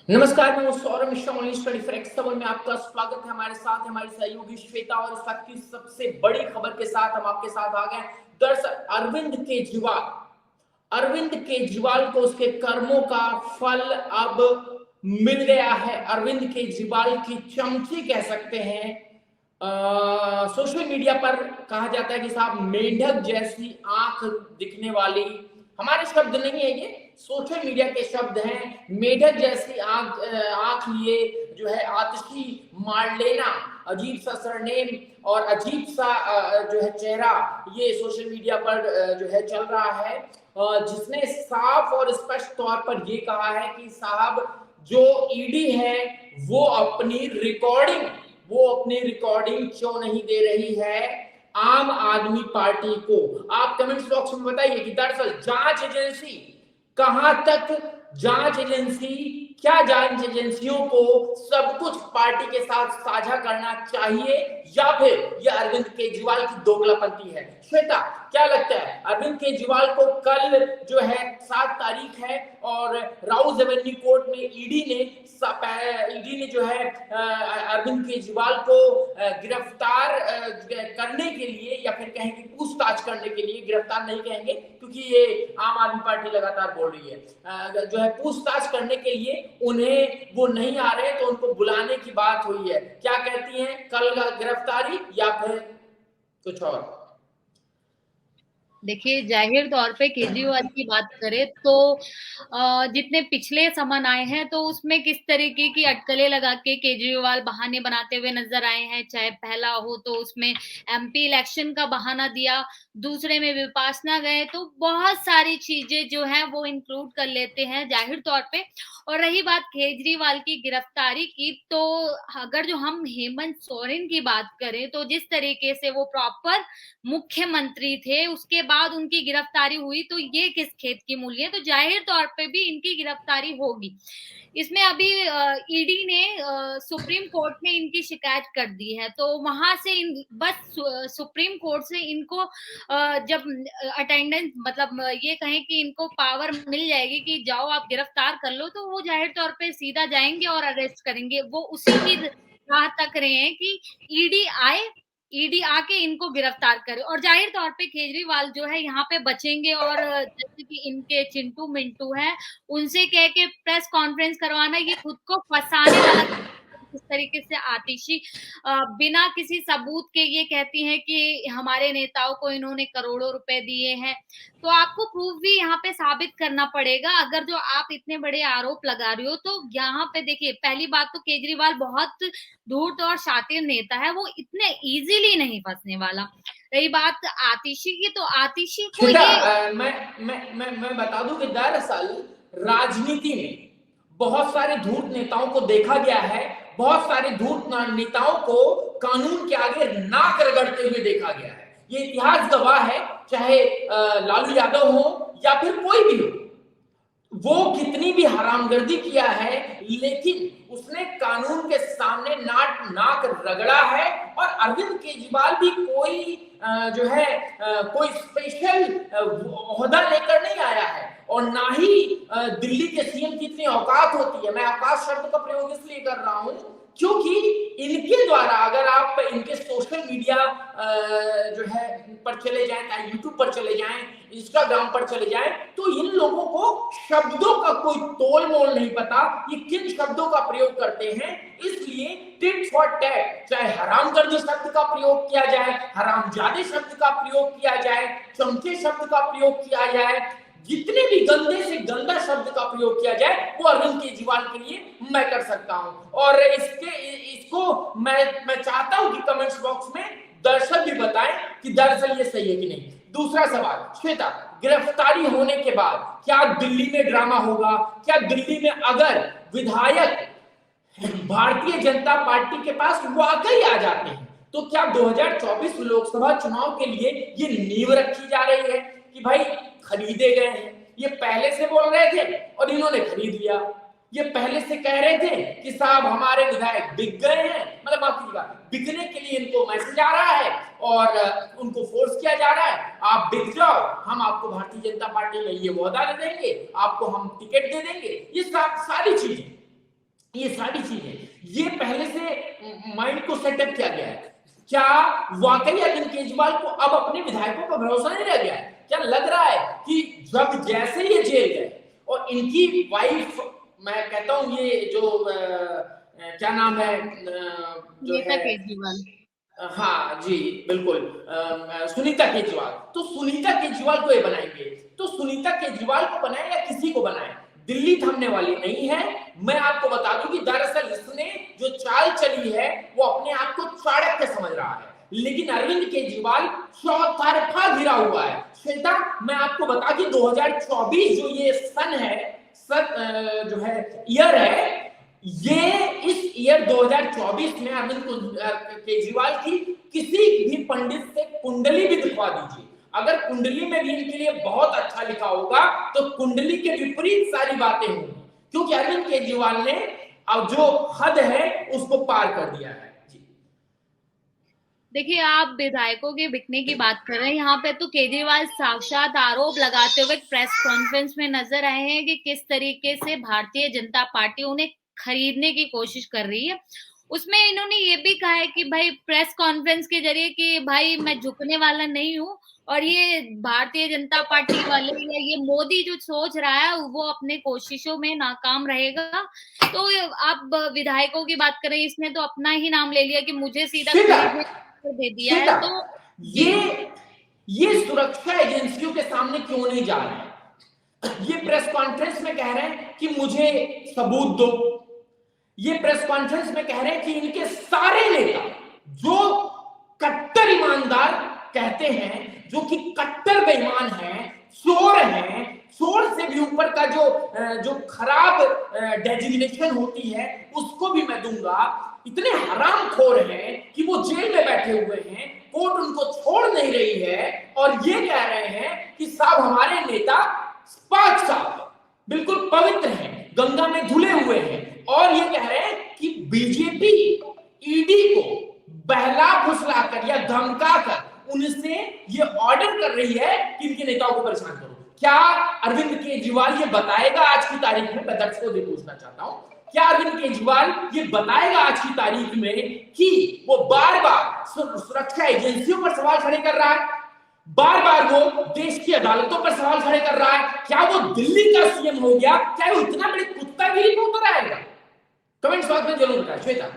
नमस्कार, मैं हूं सौरभ मिश्रा में आपका स्वागत है। हमारे साथ हमारी सहयोगी श्वेता और इस वक्त की सबसे बड़ी खबर के साथ हम आपके साथ आ गए। दरअसल अरविंद केजरीवाल को उसके कर्मों का फल अब मिल गया है। अरविंद केजरीवाल की चमची कह सकते हैं। सोशल मीडिया पर कहा जाता है कि साहब मेंढक जैसी आंख दिखने वाली, हमारे शब्द नहीं है ये, सोशल मीडिया के शब्द हैं। मेढक जैसी आंख लिए जो है आतिशी मार्लेना, अजीब सा सरनेम और अजीब सा जो है चेहरा, ये सोशल मीडिया पर जो है चल रहा है, जिसने साफ और स्पष्ट तौर पर ये कहा है कि साहब जो ईडी है वो अपनी रिकॉर्डिंग क्यों नहीं दे रही है आम आदमी पार्टी को। आप कमेंट्स बॉक्स में बताइए कि दरअसल जांच एजेंसी कहां तक, क्या जांच एजेंसियों को सब कुछ पार्टी के साथ साझा करना चाहिए या फिर यह अरविंद केजरीवाल की दोगलापंती है। श्वेता, क्या लगता है अरविंद केजरीवाल को कल जो है 7 तारीख है और राउज एवेन्यू कोर्ट में ईडी ने जो है अरविंद केजरीवाल को गिरफ्तार करने के लिए या फिर कहेंगे पूछताछ करने के लिए, गिरफ्तार नहीं कहेंगे क्योंकि ये आम आदमी पार्टी लगातार बोल रही है, जो है पूछताछ करने के लिए उन्हें वो नहीं आ रहे तो उनको बुलाने की बात हुई है। क्या कहती हैं, कल गिरफ्तारी या फिर कुछ और? देखिए, जाहिर तौर पे केजरीवाल की बात करें तो जितने पिछले समन आए हैं तो उसमें किस तरीके की अटकलें लगा के केजरीवाल बहाने बनाते हुए नजर आए हैं। चाहे पहला हो तो उसमें एमपी इलेक्शन का बहाना दिया, दूसरे में विपासना गए, तो बहुत सारी चीजें जो है वो इंक्लूड कर लेते हैं जाहिर तौर पे। और रही बात केजरीवाल की गिरफ्तारी की, तो अगर जो हम हेमंत सोरेन की बात करें तो जिस तरीके से वो प्रॉपर मुख्यमंत्री थे, उसके बाद उनकी गिरफ्तारी हुई, तो ये किस खेत की मूली है। तो जाहिर तौर पे भी इनकी गिरफ्तारी होगी। इसमें अभी ईडी ने सुप्रीम कोर्ट में इनकी शिकायत कर दी है, तो वहां से बस सुप्रीम कोर्ट से इनको जब अटेंडेंस मतलब ये कहें कि इनको पावर मिल जाएगी कि जाओ आप गिरफ्तार कर लो, तो वो जाहिर तौर पे सीधा जाएंगे और अरेस्ट करेंगे। वो उसी की राह तक रहे हैं कि ईडी आके इनको गिरफ्तार करे। और जाहिर तौर पे केजरीवाल जो है यहाँ पे बचेंगे, और जैसे कि इनके चिंटू मिंटू हैं, उनसे कह के प्रेस कॉन्फ्रेंस करवाना, ये खुद को फंसाने वाला। इस तरीके से आतिशी बिना किसी सबूत के ये कहती हैं कि हमारे नेताओं को इन्होंने करोड़ों रुपए दिए हैं, तो आपको प्रूफ भी यहाँ पे साबित करना पड़ेगा। अगर जो आप इतने बड़े आरोप लगा रहे हो, तो यहाँ पे देखिए, पहली बात तो केजरीवाल बहुत धूर्त और शातिर नेता है, वो इतने इजीली नहीं फंसने वाला। रही बात आतिशी की, तो आतिशी को ये मैं बता दूं कि दरअसल राजनीति में बहुत सारे धूर्त नेताओं को देखा गया है, बहुत सारे धूर्त नेताओं को कानून के आगे नाक रगड़ते हुए देखा गया है। ये इतिहास गवाह है, चाहे लालू यादव हो या फिर कोई भी हो, वो कितनी भी हरामगर्दी किया है लेकिन उसने कानून के सामने नाक रगड़ा है। और अरविंद केजरीवाल भी कोई जो है कोई स्पेशल ओहदा लेकर नहीं आया है और ना ही दिल्ली के सीएम की इतनी औकात होती है। मैं औकात शब्द का प्रयोग इसलिए कर रहा हूं क्योंकि इनके द्वारा अगर आप इनके सोशल मीडिया जो है पर चले जाएं, चाहे यूट्यूब पर चले जाएं, इंस्टाग्राम पर चले जाएं, तो इन लोगों को शब्दों का कोई तोल मोल नहीं पता, ये किन शब्दों का प्रयोग करते हैं। इसलिए टिट फॉर टैट, चाहे हरामगर्दी शब्द का प्रयोग किया जाए, हरामजादे शब्द का प्रयोग किया जाए, चमचे शब्द का प्रयोग किया जाए, जितने भी गंदे से गंदा शब्द का प्रयोग किया जाए वो अरविंद केजरीवाल के लिए मैं कर सकता हूं। और इसको मैं चाहता हूं कि कमेंट्स बॉक्स में दर्शक भी बताएं कि दरअसल ये सही है कि नहीं। दूसरा सवाल, श्वेता, गिरफ्तारी होने के बाद क्या दिल्ली में ड्रामा होगा? क्या दिल्ली में अगर विधायक भारतीय जनता पार्टी के पास वाकई आ जाते हैं तो क्या 2024 लोकसभा चुनाव के लिए ये नींव रखी जा रही है कि भाई खरीदे गए हैं? ये पहले से बोल रहे थे और इन्होंने खरीद लिया। ये पहले से कह रहे थे कि साहब हमारे विधायक बिक गए हैं, मतलब माफ कीजिएगा, बिकने के लिए इनको मैसेज आ रहा है और उनको फोर्स किया जा रहा है, आप बिक जाओ, हम आपको भारतीय जनता पार्टी में ये वादा दे देंगे, आपको हम टिकट दे देंगे। ये सारी चीजें ये सारी चीजें ये पहले से माइंड को सेटअप किया गया है। क्या वाकई अरविंद केजरीवाल को अब अपने विधायकों पर भरोसा नहीं रह गया है? क्या लग रहा है कि जब जैसे ये जेल गए और इनकी वाइफ, मैं कहता हूं ये जो क्या नाम है जो सुनीता है, केजरीवाल, हाँ जी बिल्कुल, सुनीता केजरीवाल, तो सुनीता केजरीवाल को ये बनाएंगे, तो सुनीता केजरीवाल को बनाए या किसी को बनाए, दिल्ली थमने वाली नहीं है। मैं आपको बता दूं कि दरअसल इसने जो चाल चली है वो अपने आप को चाणक्य समझ रहा है, लेकिन अरविंद केजरीवाल चौतरफा घिरा हुआ है। श्वेता, मैं आपको बता कि 2024 जो ये सन है, जो है ईयर है, ये इस ईयर 2024 में अरविंद केजरीवाल की किसी भी पंडित से कुंडली भी दिखवा दीजिए, अगर कुंडली में भी इनके लिए बहुत अच्छा लिखा होगा तो कुंडली के विपरीत सारी बातें होंगी, क्योंकि अरविंद केजरीवाल ने अब जो हद है उसको पार कर दिया है। देखिए आप विधायकों के बिकने की बात कर रहे हैं, यहाँ पे तो केजरीवाल साक्षात आरोप लगाते हुए प्रेस कॉन्फ्रेंस में नजर आए हैं कि किस तरीके से भारतीय जनता पार्टी उन्हें खरीदने की कोशिश कर रही है। उसमें इन्होंने ये भी कहा है कि भाई प्रेस कॉन्फ्रेंस के जरिए कि भाई मैं झुकने वाला नहीं हूँ, और ये भारतीय जनता पार्टी वाले या ये मोदी जो सोच रहा है वो अपने कोशिशों में नाकाम रहेगा। तो आप विधायकों की बात करें, इसने तो अपना ही नाम ले लिया कि मुझे सीधा खरीदने दे दिया है। तो ये सुरक्षा एजेंसियों के सामने क्यों नहीं जा रहे हैं? ये प्रेस कॉन्फ्रेंस में कह रहे हैं कि मुझे सबूत दो, ये प्रेस कॉन्फ्रेंस में कह रहे हैं कि इनके सारे नेता जो कट्टर ईमानदार कहते हैं, जो कि कट्टर बेईमान हैं, चोर हैं, चोर से भी ऊपर का जो खराब डेजिग्नेशन होती है उसको भी मैं दूंगा, इतने हरामखोर हैं कि वो जेल में बैठे हुए हैं, कोर्ट उनको छोड़ नहीं रही है, और ये कह रहे हैं कि साहब हमारे नेता पाक साहब बिल्कुल पवित्र हैं, गंगा में धुले हुए हैं, और ये कह रहे हैं कि बीजेपी ईडी को बहला फुसलाकर या धमकाकर उनसे ये ऑर्डर कर रही है कि इनके नेताओं को परेशान करो। क्या अरविंद केजरीवाल ये बताएगा आज की तारीख में? मैं दर्शकों से पूछना चाहता हूं, क्या अरविंद केजरीवाल ये बताएगा आज की तारीख में कि वो बार बार सुरक्षा एजेंसियों पर सवाल खड़े कर रहा है, बार बार वो देश की अदालतों पर सवाल खड़े कर रहा है? क्या वो दिल्ली का सीएम हो गया? क्या वो इतना बड़ी कुत्तागिरी में उतर आएगा? कमेंट बॉक्स में जरूर बताएं। श्वेता,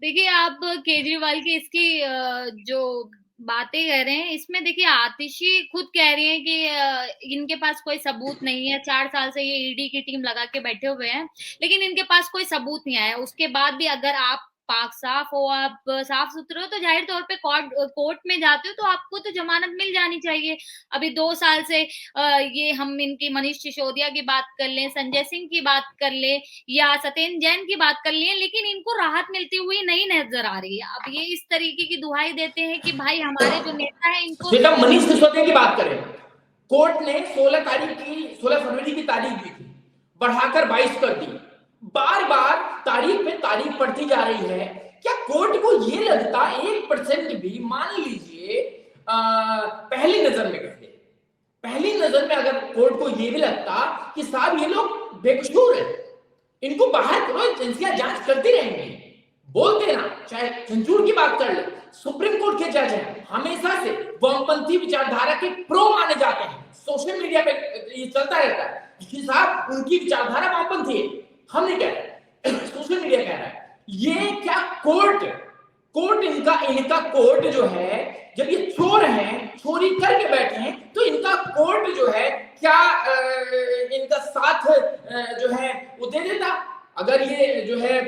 देखिए आप केजरीवाल की इसकी जो बातें कह रहे हैं, इसमें देखिए आतिशी खुद कह रही है कि इनके पास कोई सबूत नहीं है, 4 साल से ये ईडी की टीम लगा के बैठे हुए हैं, लेकिन इनके पास कोई सबूत नहीं आया। उसके बाद भी अगर आप पाक साफ हो, आप साफ सुथरे हो, तो जाहिर तौर पे कोर्ट में जाते हो तो आपको तो जमानत मिल जानी चाहिए। अभी 2 साल से ये हम इनकी मनीष सिसोदिया की बात कर लें, संजय सिंह की बात कर लें या सत्येंद्र जैन की बात कर लें, लेकिन इनको राहत मिलती हुई नहीं नजर आ रही है। अब ये इस तरीके की दुहाई देते हैं कि भाई हमारे जो नेता है इनको, मनीष सिसोदिया की बात करें, कोर्ट ने 16 फरवरी की तारीख दी थी, बढ़ाकर 22 कर दी, बार बार तारीख पे तारीख पड़ती जा रही है। क्या कोर्ट को ये लगता 1% भी, मान लीजिए पहली नजर में कहते, पहली नजर में अगर कोर्ट को ये भी लगता कि साहब ये लोग बेकसूर हैं, इनको बाहर करो, एजेंसियां जांच करती रहेंगी, बोल देना, चाहे सेंचूर की बात कर ले, सुप्रीम कोर्ट के जज हैं, हमेशा से वामपंथी विचारधारा के प्रो माने जाते हैं, सोशल मीडिया पे ये चलता रहता है कि साहब उनकी विचारधारा वामपंथी है, हम नहीं कह रहे, सोशल मीडिया कह रहा है। ये क्या कोर्ट इनका कोर्ट जो है, जब ये चोर हैं, चोरी करके बैठे हैं, तो इनका कोर्ट जो है क्या इनका साथ जो है वो दे देता? अगर ये जो है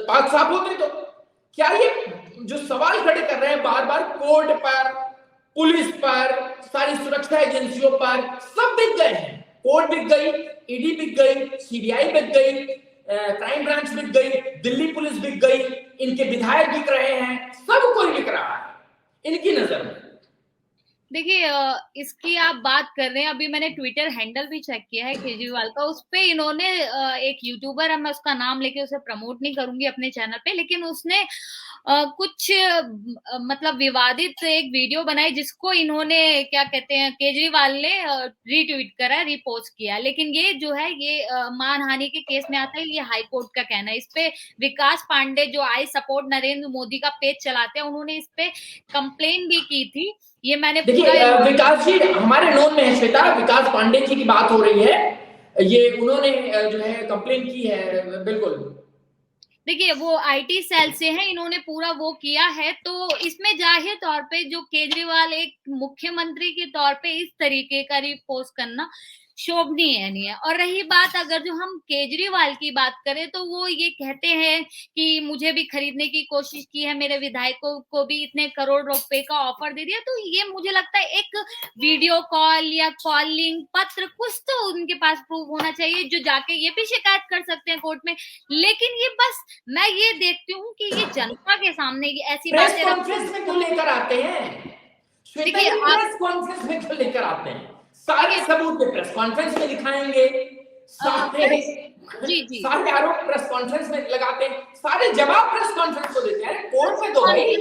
पाक साफ होते तो क्या ये जो सवाल खड़े कर रहे हैं बार बार कोर्ट पर, पुलिस पर, सारी सुरक्षा एजेंसियों पर, सब बिक गए हैं। कोर्ट बिक गई, ईडी बिक गई, सीबीआई बिक गई, क्राइम ब्रांच बिक गई, दिल्ली पुलिस बिक गई, इनके विधायक बिक रहे हैं, सब कोई बिक रहा है इनकी नजर में। देखिए इसकी आप बात कर रहे हैं, अभी मैंने ट्विटर हैंडल भी चेक किया है केजरीवाल का, उस पे इन्होंने एक यूट्यूबर है, मैं उसका नाम लेके उसे प्रमोट नहीं करूंगी अपने चैनल पे, लेकिन उसने कुछ मतलब विवादित एक वीडियो बनाई जिसको इन्होंने क्या कहते हैं केजरीवाल ने रीट्वीट करा, रिपोस्ट किया, लेकिन ये जो है ये मानहानि के केस में आता है, ये हाई कोर्ट का कहना है। इस पे विकास पांडे जो आई सपोर्ट नरेंद्र मोदी का पेज चलाते हैं, उन्होंने इस पे कंप्लेन भी की थी। ये मैंने पूरा देखिए विकास जी हमारे नोन में है, श्वेता, विकास पांडे जी की बात हो रही है, ये उन्होंने जो है कंप्लेन की है, बिल्कुल। देखिए वो आईटी सेल से है, इन्होंने पूरा वो किया है, तो इसमें जाहिर तौर पे जो केजरीवाल एक मुख्यमंत्री के तौर पे इस तरीके का रिपोस्ट करना शोभनीय नहीं है। और रही बात अगर जो हम केजरीवाल की बात करें, तो वो ये कहते हैं कि मुझे भी खरीदने की कोशिश की है, मेरे विधायकों को भी इतने करोड़ रुपए का ऑफर दे दिया, तो ये मुझे लगता है एक वीडियो कॉल या कॉलिंग पत्र कुछ तो उनके पास प्रूफ होना चाहिए, जो जाके ये भी शिकायत कर सकते हैं कोर्ट में। लेकिन ये बस मैं ये देखती हूँ कि ये जनता के सामने ये ऐसी प्रेस बातें कॉन्फ्रेंस में क्यों लेकर आते हैं श्वेता देखिए जी, आप प्रेस कॉन्फ्रेंस में क्यों लेकर आते हैं? सारे देखिए सबूत प्रेस कॉन्फ्रेंस में दिखाएंगे, सारे प्रेस जी जी सारे आरोप प्रेस कॉन्फ्रेंस में लगाते हैं, सारे जवाब प्रेस कॉन्फ्रेंस को देते हैं। अरे कोर्ट में दो भाई।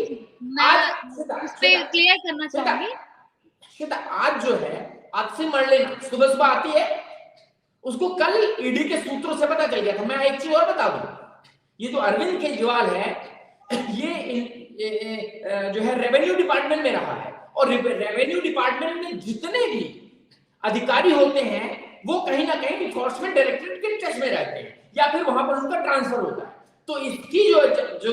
आज मैं इस पे क्लियर करना श्वेता चाहूंगी। श्वेता, आज जो है, आज से मर लेना, सुबह सुबह आती है, उसको कल ईडी के सूत्रों से पता चल गया था। मैं एक चीज और बता दूं, ये जो अरविंद केजरीवाल है, ये जो है रेवेन्यू डिपार्टमेंट में रहा है, और रेवेन्यू डिपार्टमेंट में जितने भी अधिकारी होते हैं वो कहीं ना कहीं इन्फोर्समेंट डायरेक्टरेट के टच में रहते हैं, या फिर वहां पर उनका ट्रांसफर होता है। तो इसकी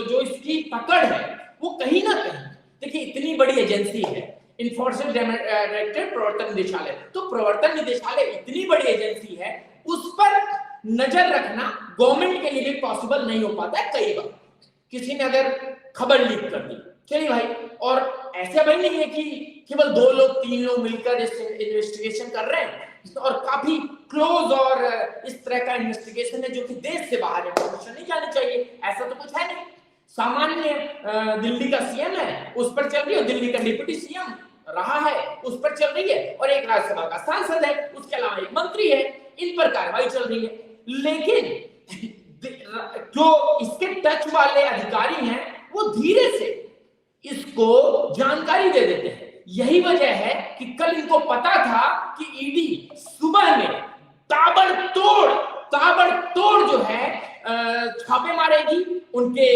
जो इसकी पकड़ है वो कहीं ना कहीं, देखिए इतनी बड़ी एजेंसी है इन्फोर्समेंट डायरेक्टरेट, प्रवर्तन निदेशालय, तो प्रवर्तन निदेशालय इतनी बड़ी एजेंसी है, उस पर नजर रखना गवर्नमेंट के लिए भी पॉसिबल नहीं हो पाता है। कई बार किसी ने अगर खबर लीक कर दी, चलिए भाई, और ऐसा भाई नहीं है कि केवल 2 लोग 3 लोग मिलकर इस इन्वेस्टिगेशन कर रहे हैं, और काफी क्लोज और इस तरह का इन्वेस्टिगेशन है जो कि देश से बाहर इंफॉर्मेशन नहीं जानी चाहिए, ऐसा तो कुछ है नहीं। सामान्य दिल्ली का सीएम है, उस पर चल रही है, दिल्ली का डिप्टी सीएम रहा है, उस पर चल रही है, और एक राज्यसभा का सांसद है, उसके अलावा एक मंत्री है, इन पर कार्रवाई चल रही है। लेकिन जो इसके टच वाले अधिकारी हैं वो धीरे से इसको जानकारी दे देते हैं। यही वजह है कि कल इनको पता था कि ईडी सुबह में ताबड़तोड़ जो है छापे मारेगी, उनके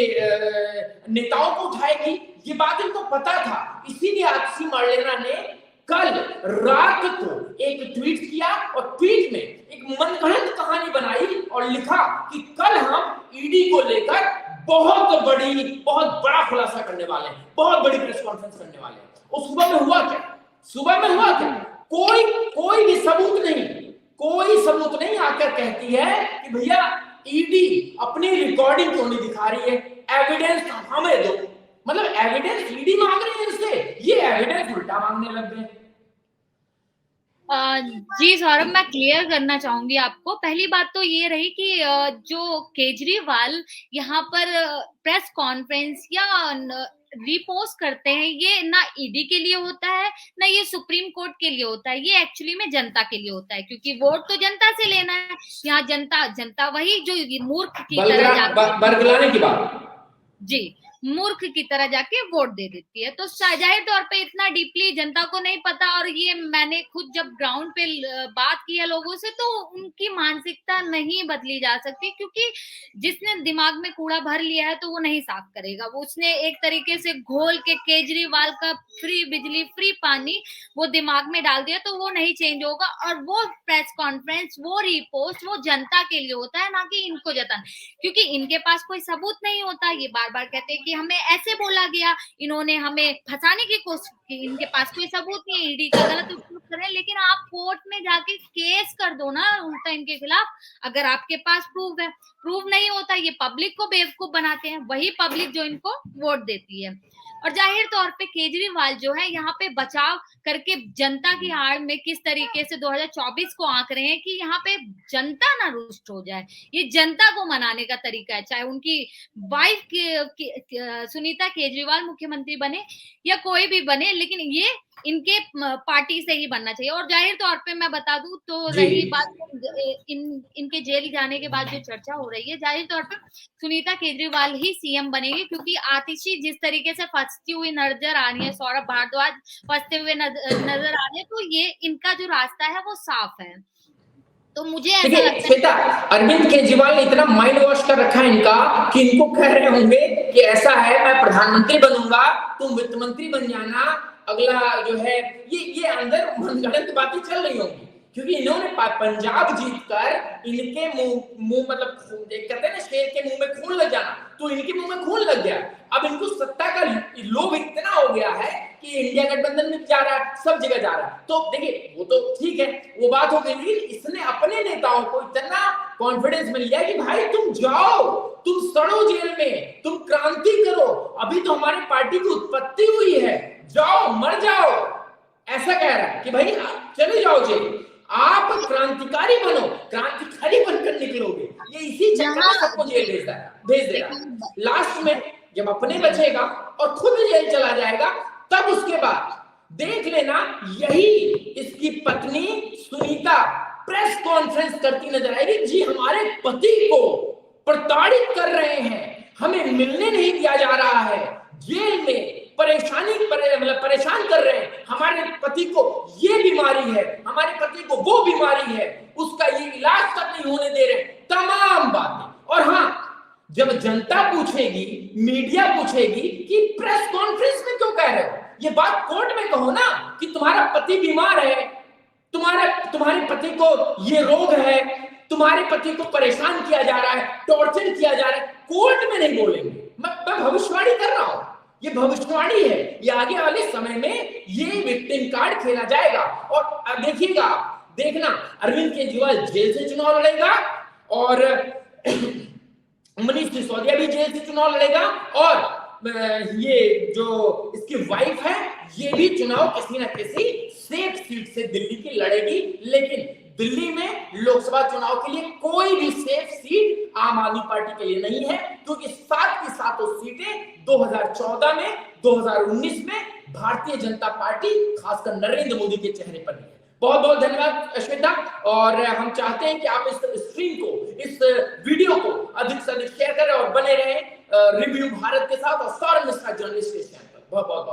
नेताओं को उठाएगी, ये बात इनको पता था। इसीलिए आतिशी मार्लेना ने कल रात को एक ट्वीट किया, और ट्वीट में एक मनगढ़ंत कहानी बनाई और लिखा कि कल हम ईडी को लेकर बहुत बड़ा खुलासा करने वाले हैं, बहुत बड़ी प्रेस कॉन्फ्रेंस करने वाले हैं। और सुबह में हुआ क्या? कोई भी सबूत नहीं आकर कहती है कि भैया ईडी अपनी रिकॉर्डिंग क्यों नहीं दिखा रही है, एविडेंस हमें दो। मतलब एविडेंस ईडी मांग रही है इससे, ये एविडेंस उल्टा मांगने लग गए। जी सौरभ, मैं क्लियर करना चाहूंगी आपको। पहली बात तो ये रही कि जो केजरीवाल यहाँ पर प्रेस कॉन्फ्रेंस या रिपोस्ट करते हैं, ये ना ईडी के लिए होता है, ना ये सुप्रीम कोर्ट के लिए होता है, ये एक्चुअली में जनता के लिए होता है, क्योंकि वोट तो जनता से लेना है। यहाँ जनता वही जो मूर्ख की तरह बरगलाने की बात, जी, मूर्ख की तरह जाके वोट दे देती है। तो जाहिर तौर पे इतना डीपली जनता को नहीं पता, और ये मैंने खुद जब ग्राउंड पे बात की है लोगों से, तो उनकी मानसिकता नहीं बदली जा सकती, क्योंकि जिसने दिमाग में कूड़ा भर लिया है तो वो नहीं साफ करेगा। वो उसने एक तरीके से घोल के केजरीवाल का फ्री बिजली फ्री पानी वो दिमाग में डाल दिया, तो वो नहीं चेंज होगा। और वो प्रेस कॉन्फ्रेंस, वो रिपोस्ट, वो जनता के लिए होता है, ना कि इनको जताना, क्योंकि इनके पास कोई सबूत नहीं होता। ये बार बार कहते हैं कि हमें ऐसे बोला गया, इन्होंने हमें फंसाने की कोशिश की, इनके पास कोई सबूत नहीं है, ईडी का गलत उपयोग करें। लेकिन आप कोर्ट में जाके केस कर दो ना उल्टा इनके खिलाफ, अगर आपके पास प्रूफ है। प्रूफ नहीं होता, ये पब्लिक को बेवकूफ बनाते हैं, वही पब्लिक जो इनको वोट देती है। और जाहिर तौर पे केजरीवाल जो है यहाँ पे बचाव करके जनता की आड़ में किस तरीके से 2024 को आंक रहे हैं कि यहाँ पे जनता ना रुष्ट हो जाए, ये जनता को मनाने का तरीका है। चाहे उनकी वाइफ सुनीता केजरीवाल मुख्यमंत्री बने या कोई भी बने, लेकिन ये इनके पार्टी से ही बनना चाहिए। और जाहिर तौर पे मैं बता दूं तो जी रही बात इनके जेल जाने के बाद जो चर्चा हो रही है, जाहिर तौर पे सुनीता केजरीवाल ही सीएम बनेगी, क्योंकि आतिशी जिस तरीके से फंसती हुई नजर आ रही है, सौरभ भारद्वाज फंसते हुए नजर आ रहे हैं, तो ये इनका जो रास्ता है वो साफ है। तो मुझे ऐसा देखिए लगता श्वेता, अरविंद केजरीवाल ने इतना माइंड वॉश कर रखा है इनका कि इनको कह रहे होंगे कि ऐसा है मैं प्रधानमंत्री बनूंगा, तुम वित्त मंत्री बन जाना, अगला जो है ये अंदर मनगढ़ंत बातें चल रही होंगी, क्योंकि इन्होंने पंजाब जीतकर इनके मुंह मतलब कहते हैं ना शेर के मुंह में खून लग जाना, तो इनके मुंह में खून लग गया। अब इनको सत्ता का लोभ इतना हो गया है कि इंडिया गठबंधन में जा रहा है, सब जगह जा रहा है। तो देखिए वो तो ठीक है, वो बात हो गई, लेकिन इसने अपने नेताओं को इतना कॉन्फिडेंस में लिया कि भाई तुम जाओ, तुम सड़ो जेल में, तुम क्रांति करो, अभी तो हमारी पार्टी की उत्पत्ति हुई है, जाओ मर जाओ, ऐसा कह रहा है कि भाई चले जाओ जेल, आप क्रांतिकारी बनो, क्रांतिकारी बनकर निकलोगे। ये इसी चक्कर में सबको जेल भेज देगा। लास्ट में जब अपने बचेगा और खुद जेल चला जाएगा, तब उसके बाद देख लेना यही इसकी पत्नी सुनीता प्रेस कॉन्फ्रेंस करती नजर आएगी, जी हमारे पति को प्रताड़ित कर रहे हैं, हमें मिलने नहीं दिया जा रहा है, जेल में परेशान कर रहे हैं, हमारे पति को ये बीमारी है, हमारे पति को वो बीमारी है, उसका ये इलाज तक नहीं होने दे रहे, तमाम बातें। और हाँ, जब जनता पूछेगी, मीडिया पूछेगी कि प्रेस कॉन्फ्रेंस में क्यों कह रहे हो, ये बात कोर्ट में कहो ना कि तुम्हारा पति बीमार है, तुम्हारे पति को ये रोग है, तुम्हारे पति को परेशान किया जा रहा है, टॉर्चर किया जा रहा है, कोर्ट में नहीं बोलेंगे। मैं भविष्यवाणी कर रहा हूं, ये भविष्यवाणी है, ये आगे वाले समय में ये विक्टिम कार्ड खेला जाएगा। और देखिएगा, देखना अरविंद केजरीवाल जेल से चुनाव लड़ेगा और मनीष सिसोदिया भी जेल से चुनाव लड़ेगा, और ये जो इसकी वाइफ है ये भी चुनाव किसी ना किसी सेफ सीट से दिल्ली की लड़ेगी। लेकिन दिल्ली में लोकसभा चुनाव के लिए कोई भी सेफ सीट आम आदमी पार्टी के लिए नहीं है, क्योंकि सात की सातों सीटें 2014 में, 2019 में भारतीय जनता पार्टी खासकर नरेंद्र मोदी के चेहरे पर है। बहुत बहुत धन्यवाद श्वेता, और हम चाहते हैं कि आप इस स्ट्रीम को, इस वीडियो को अधिक से अधिक शेयर करें और बने रहें रिव्यू भारत के साथ और सौरभ मिश्रा जर्नलिस्ट के चैनल पर। बहुत बहुत